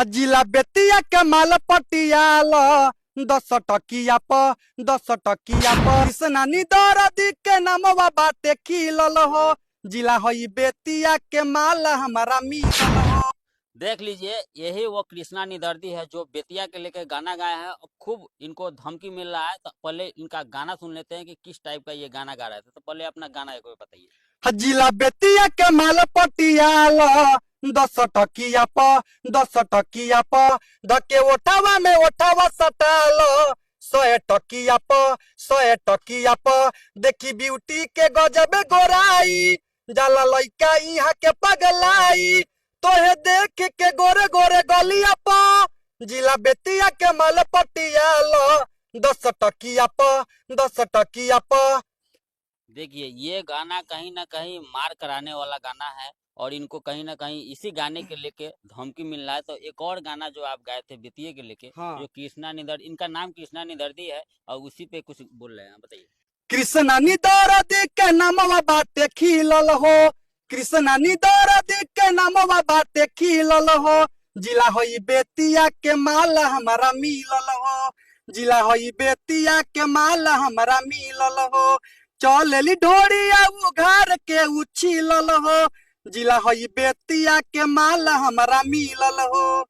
जिला बेतिया के माल पटियाल 10 टकिया प कृष्णा निदरदी के नामवा बाटे खिलल हो। जिला हई बेतिया के माल हमारा मिलल हो। देख लीजिए, यही वो कृष्णा निदर्दी है जो बेतिया के लेके गाना गाया है। अब खूब इनको धमकी मिल रहा है, तो पहले इनका गाना सुन लेते हैं कि किस टाइप का ये गाना गा रहे थे। तो पहले अपना गाना एक बार बताइए। जिला बेतिया के माल पटियाल 10 टकिया प धके ओठावा में ओठावा सटाल 100 टकिया प देखी ब्यूटी के गजबे गोराई जाला लइका इहाँ के पगलाई तोहे देख के गोरे गोरे गलिया प जिला बेतिया के माल पटियाल 10 टकिया प। देखिए, ये गाना कहीं ना कहीं मार कराने वाला गाना है और इनको कहीं ना कहीं इसी गाने के लेके धमकी मिल रहा है। तो एक और गाना जो आप गाए थे बेतिया के लेके, हाँ। जो कृष्णा निदर्दी, इनका नाम कृष्णा निदर्दी है और उसी पे कुछ बोल रहे हैं, बताइए। कृष्णा निदरदी के नामवा बाटे खिलल हो। कृष्णा निदरदी के नामवा बाटे खिलल हो। जिला हई बेतिया के माल हमारा मिलल हो। जिला हई बेतिया के माल हमारा मिलल हो। चलेली ढोरिया उघार के उछिलल हो। जिला हई बेतिया के माल हमारा मिलल हो।